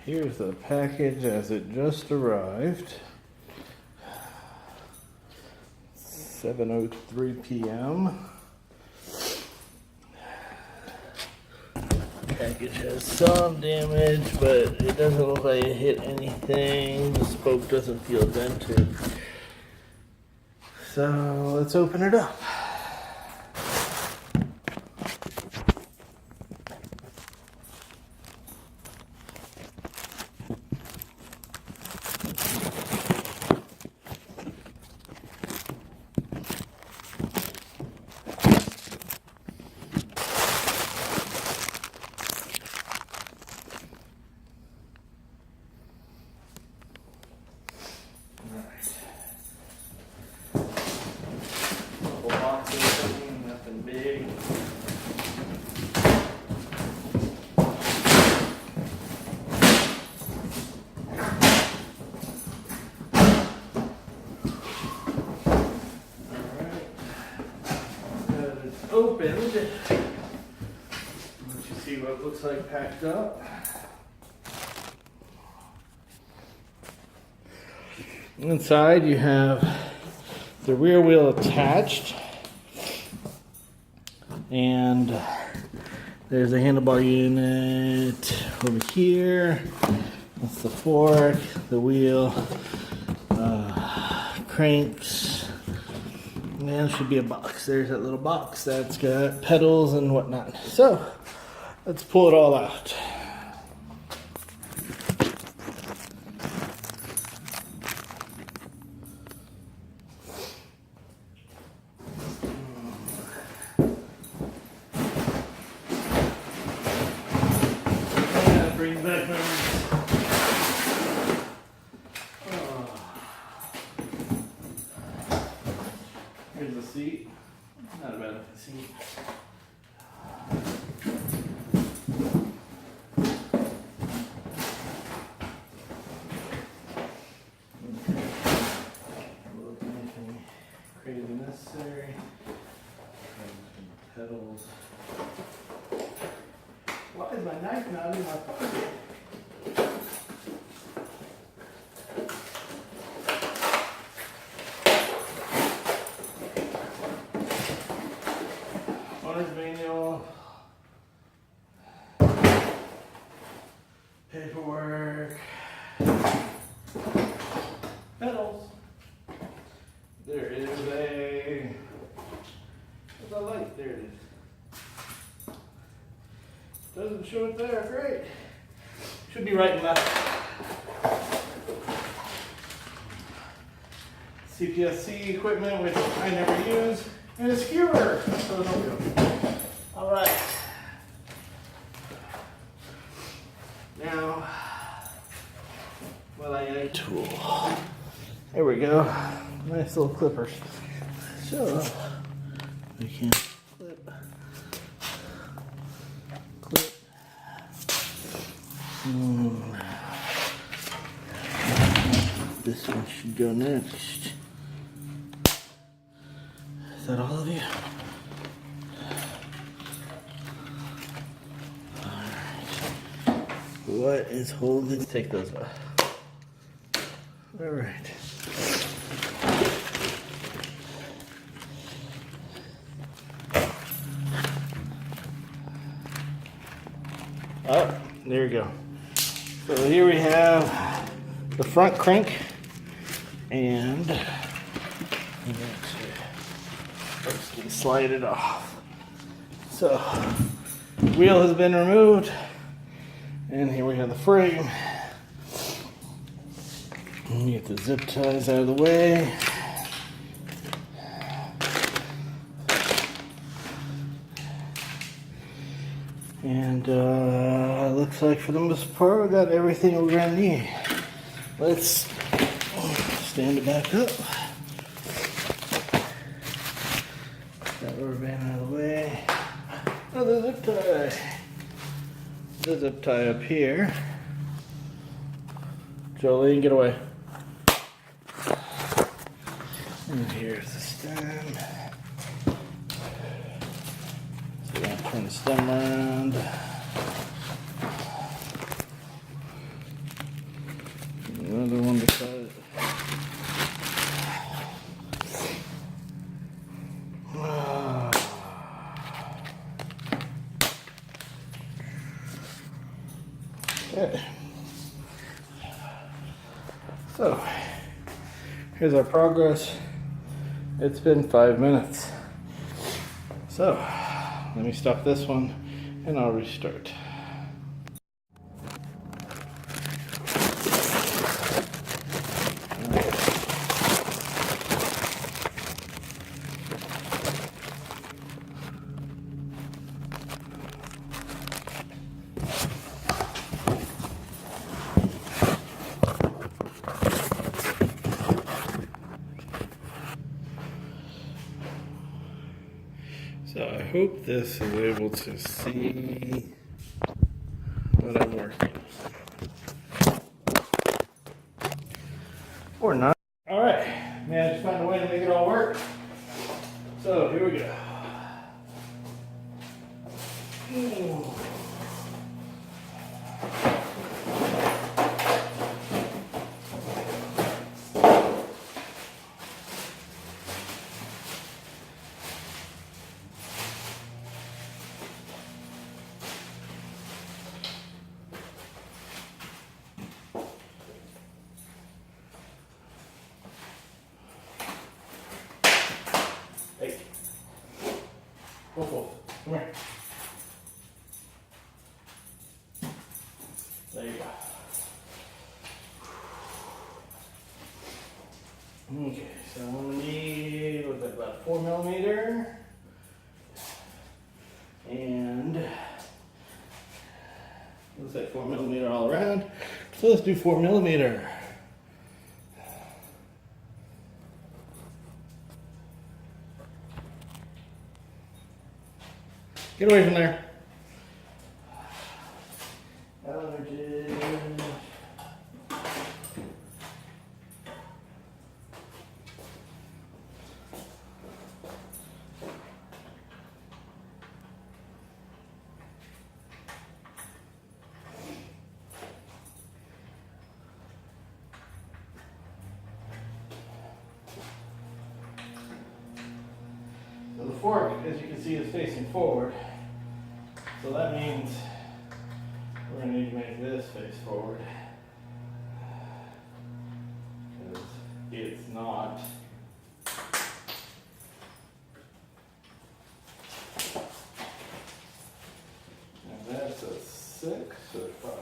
Here's the package as it just arrived. 7:03 p.m. Package has some damage, but it doesn't look like it hit anything. The spoke doesn't feel dented. So let's open it up. Nothing big. Alright, it's opened. Let you see what it looks like packed up. Inside you have the rear wheel attached, and there's a handlebar unit over here. That's the fork, the wheel, cranks, and there should be a box. There's that little box that's got pedals and whatnot. So let's pull it all out. Bring back memories. Here's the seat. Not a bad looking seat. Look, anything crazy necessary. Pedals. Why is my knife not in my pocket? Owner's manual. Paperwork. Pedals. There is a light. There it is. Doesn't show it there. Great. Should be right and left. CPSC equipment, which I never use, and a skewer. So don't go. All right. Now, well, I got a tool. There we go. Nice little clippers. So we can clip. This one should go next. Is that all of you? Alright. What is holding? Let's take those off. Alright. Oh, there we go. So here we have the front crank, and first can slide it off. So wheel has been removed, and here we have the frame. Let me get the zip ties out of the way. And looks like for the most part we got everything we're gonna need. Let's stand it back up. That rubber band out of the way. Another zip tie. The zip tie up here. Jolene, get away. And here's the stem. So we're gonna turn the stem around. Okay. So, here's our progress. It's been 5 minutes. So, let me stop this one and I'll restart. So I hope this is able to see what I'm working. Or not. All right, man, just find a way to make it all work. So here we go. Ooh. Hey, Wolf, come here. There you go. Okay, so I'm gonna need, what's that, about 4 millimeter. And looks like 4 millimeter all around. So let's do 4 millimeter. Get away from there. Allergies. So the fork, as you can see, is facing forward. So that means we're going to need to make this face forward. Because it's not. And that's a 6 or 5.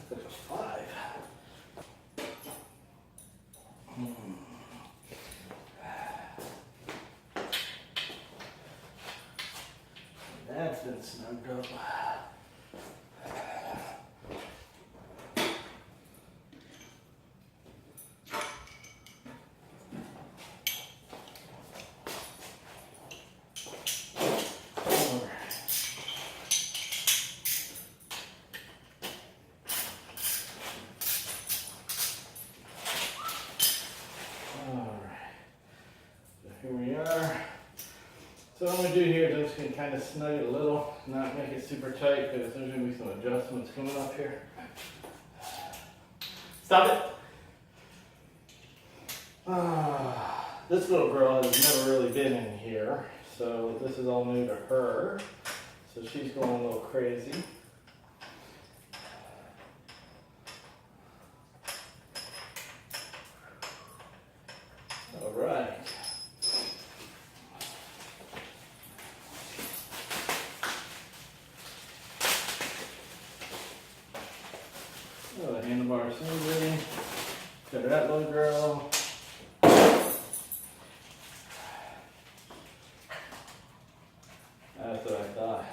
That's a 5. That's been snugged up. Here we are. So what I'm going to do here is I'm just going to kind of snug it a little, not make it super tight because there's going to be some adjustments coming up here. Stop it! This little girl has never really been in here, so this is all new to her. So she's going a little crazy. All right. Oh, the handlebar assembly. Got that little girl. That's what I thought.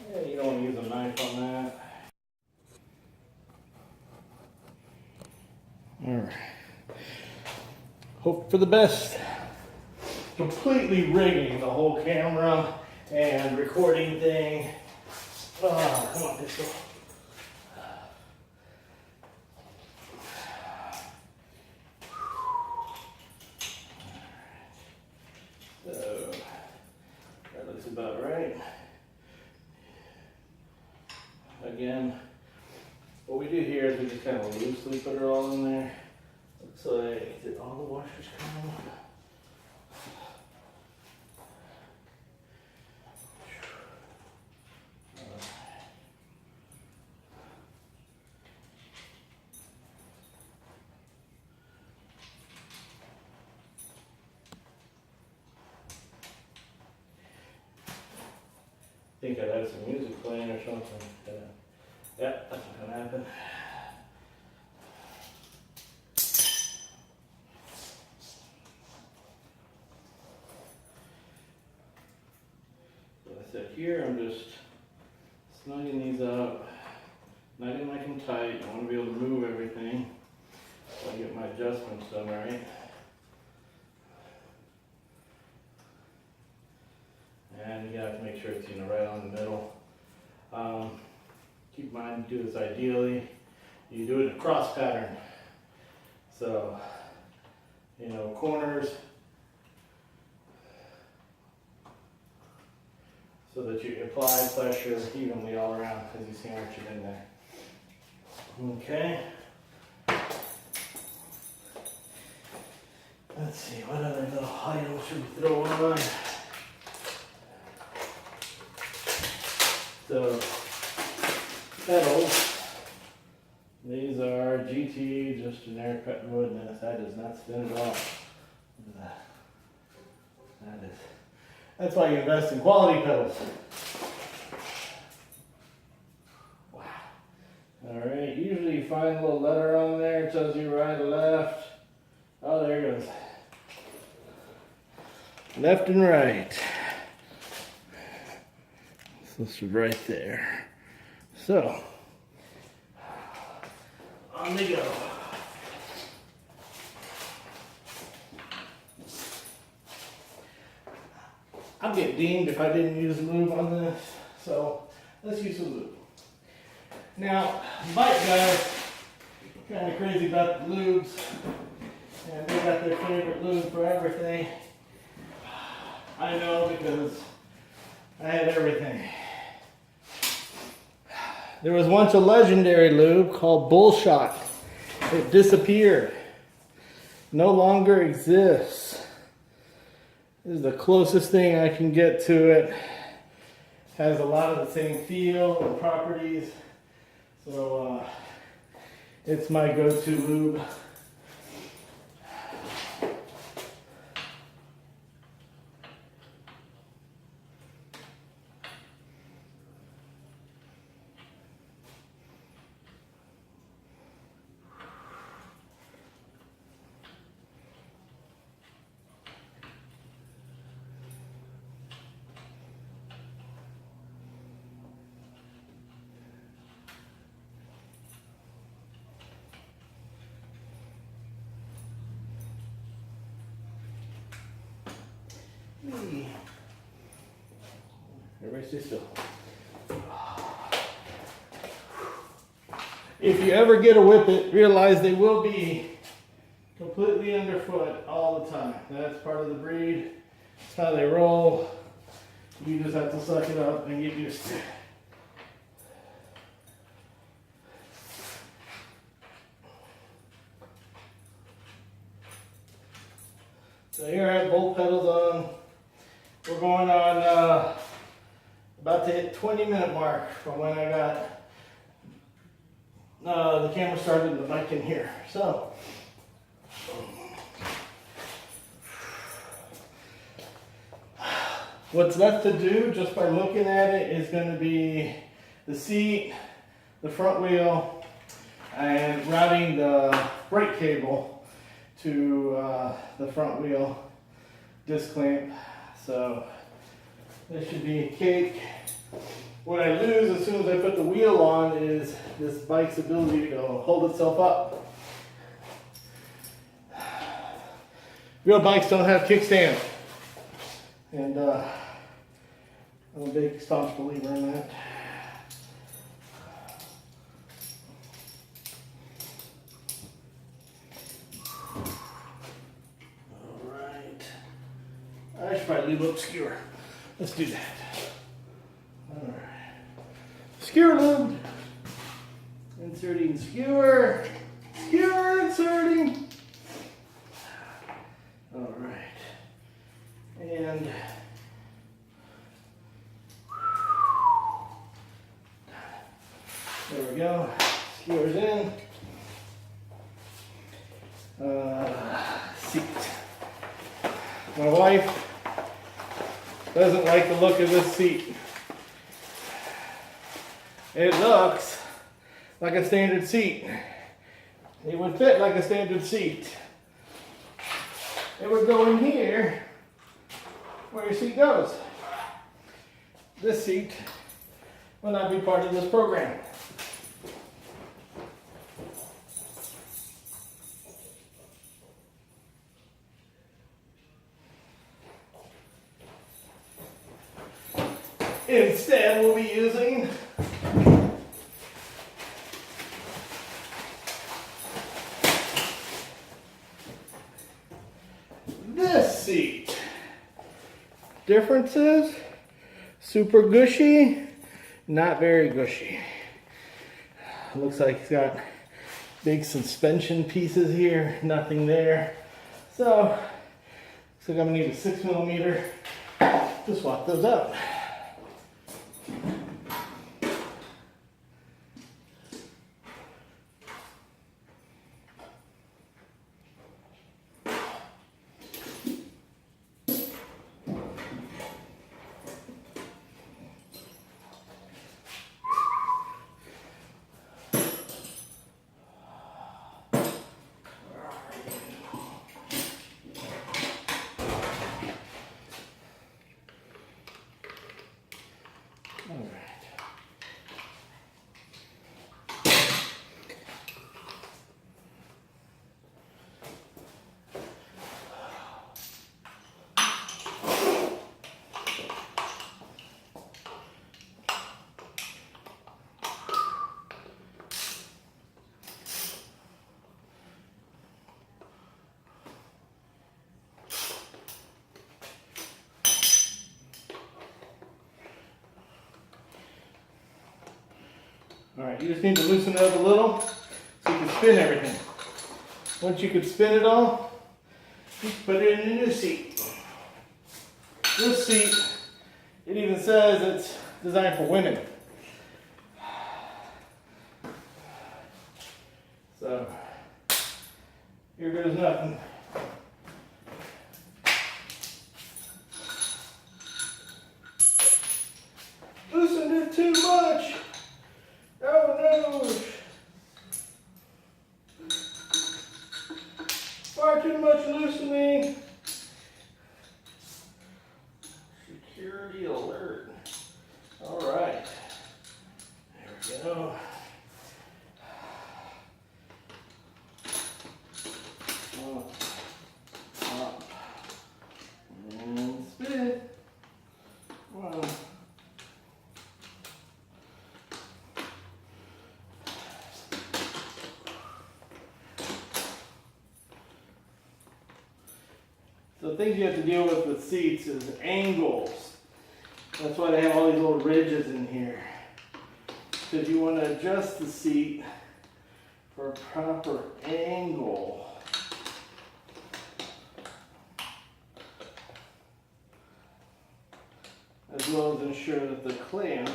Yeah, you don't want to use a knife on that. Alright. Hope for the best. Completely rigging the whole camera and recording thing. Oh, come on, pistol. So, that looks about right. Again, what we do here is we just kind of loosely put it all in there. Looks like, did all the washers come on? think I'd have some music playing or something. Yeah, that's not gonna happen. So I said here, I'm just snugging these up, not getting like them tight. I want to be able to move everything so I get my adjustments done right. And you have to make sure it's right on the middle. Keep in mind, do this ideally. You do it in a cross pattern. So, corners, so that you apply pressure evenly all around because you sandwich it in there. Okay. Let's see, what other little items should we throw on? So, pedals. These are GT, just generic cut wood, and that does not spin at all. Look at that. That's why you invest in quality pedals. Wow. Alright, usually you find a little letter on there, it tells you right or left. Oh, there it goes. Left and right. So this is right there. So, on they go. I'll get dinged if I didn't use lube on this, so let's use some lube. Now, bike guys kind of crazy about the lubes, and they got their favorite lube for everything. I know because I had everything. There was once a legendary lube called Bullshot. It disappeared. No longer exists. This is the closest thing I can get to it. Has a lot of the same feel and properties. So it's my go-to lube. Everybody stay still. If you ever get a whippet, realize they will be completely underfoot all the time. That's part of the breed. It's how they roll. You just have to suck it up and get used to it. So here I have both pedals on. We're going on about to hit 20-minute mark from when I got the camera started and the bike in here. So what's left to do just by looking at it is going to be the seat, the front wheel, and routing the brake cable to the front wheel disc clamp. So this should be a cake. What I lose as soon as I put the wheel on is this bike's ability to go hold itself up. Real bikes don't have kickstand. And I'm a big staunch believer in that. Alright. I should probably leave up skewer. Let's do that. Alright. Skewer lube. Inserting skewer. Skewer inserting. Alright. And there we go. Skewer's in. Seat. My wife doesn't like the look of this seat. It looks like a standard seat. It would fit like a standard seat. It would go in here where your seat goes. This seat will not be part of this program. Instead, we'll be using this seat. Differences: super gushy, not very gushy. Looks like it's got big suspension pieces here, nothing there. So, looks like I'm gonna need a 6mm to swap those out. All right, you just need to loosen it up a little so you can spin everything. Once you can spin it all, you put it in a new seat. This seat, it even says it's designed for women. So, here goes nothing. Loosened it too much. Oh no! Far too much loosening. Security alert. All right. There we go. Up. And spin. Wow. So things you have to deal with seats is angles. That's why they have all these little ridges in here. Because you want to adjust the seat for a proper angle. As well as ensure that the clamps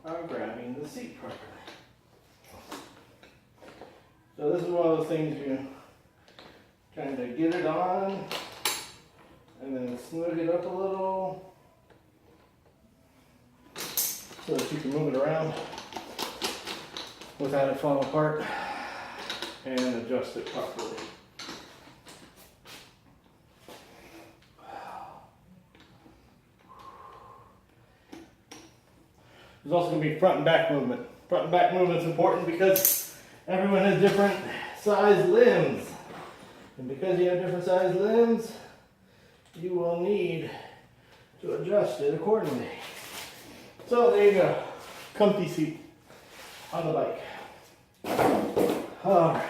are grabbing the seat properly. So this is one of those things you kind of get it on and then smooth it up a little so that you can move it around without it falling apart and adjust it properly. There's also going to be front and back movement. Front and back movement is important because everyone has different size limbs. And because you have different size limbs, you will need to adjust it accordingly. So there you go. Comfy seat on the bike. All right.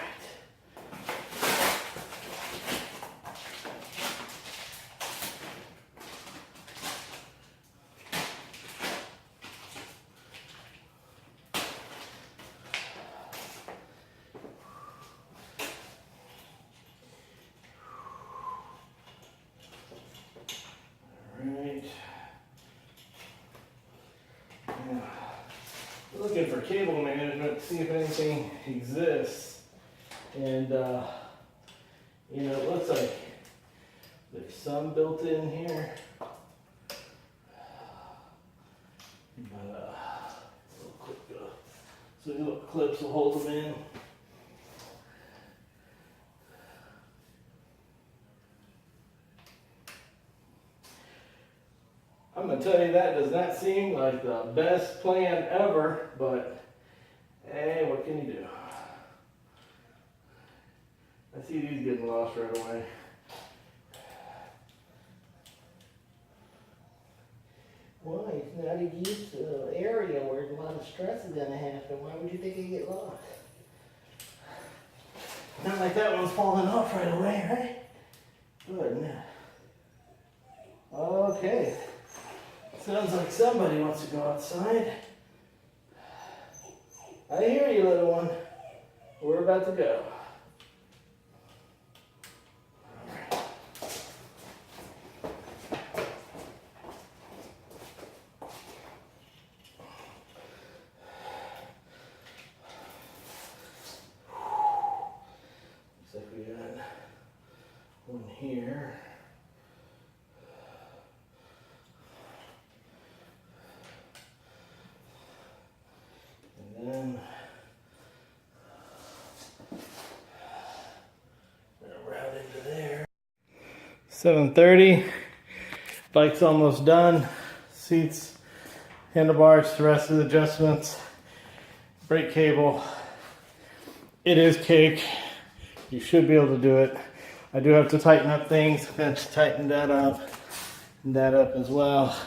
Looking for cable management to see if anything exists, and you know, it looks like there's some built in here, So the little clips will hold them in. I'm going to tell you, that does not seem like the best plan ever, but hey, what can you do? I see these getting lost right away. Well, it's not a used to an area where a lot of stress is going to happen. Why would you think it'd get lost? Not like that one's falling off right away, right? Good. Okay. Sounds like somebody wants to go outside. I hear you, little one. We're about to go. Looks like we got one here. And then route into there. 7:30. Bike's almost done. Seats, handlebars, the rest of the adjustments, brake cable. It is cake. You should be able to do it. I do have to tighten up things. I'm going to tighten that up and that up as well.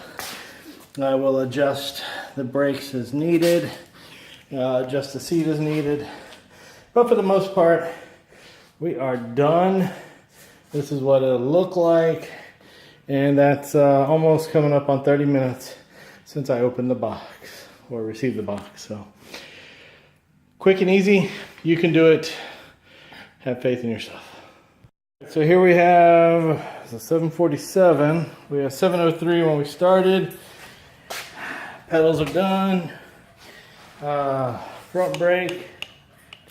I will adjust the brakes as needed, adjust the seat as needed. But for the most part, we are done. This is what it'll look like. And that's almost coming up on 30 minutes since I opened the box or received the box. So quick and easy. You can do it. Have faith in yourself. So here we have the 747. We have 703 when we started. Pedals are done. Front brake.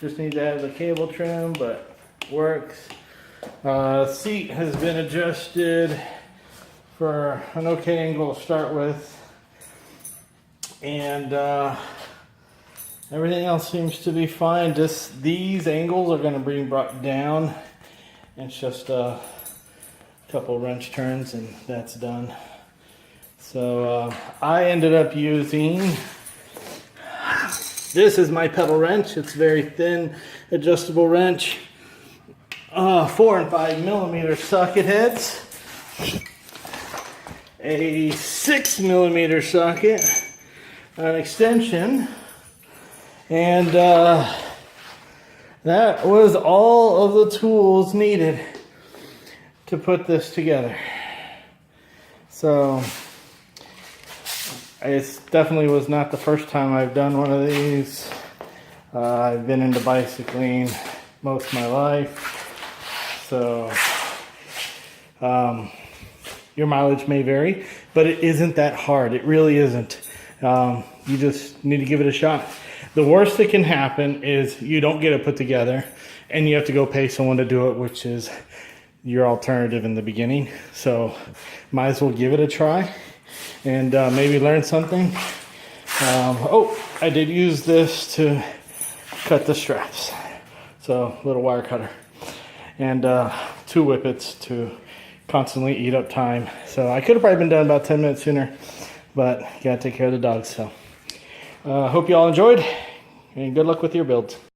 Just need to have the cable trim, but works. Seat has been adjusted for an okay angle to start with. And everything else seems to be fine. Just these angles are going to be brought down. It's just a couple wrench turns and that's done. So I ended up using, this is my pedal wrench. It's very thin adjustable wrench. 4 and 5 millimeter socket heads. A 6 millimeter socket. An extension. And that was all of the tools needed to put this together. So it definitely was not the first time I've done one of these. I've been into bicycling most of my life. So your mileage may vary, but it isn't that hard. It really isn't. You just need to give it a shot. The worst that can happen is you don't get it put together and you have to go pay someone to do it, which is your alternative in the beginning. So might as well give it a try and maybe learn something. Oh, I did use this to cut the straps. So little wire cutter and 2 whippets to constantly eat up time. So I could have probably been done about 10 minutes sooner, but gotta take care of the dogs. So hope you all enjoyed and good luck with your builds.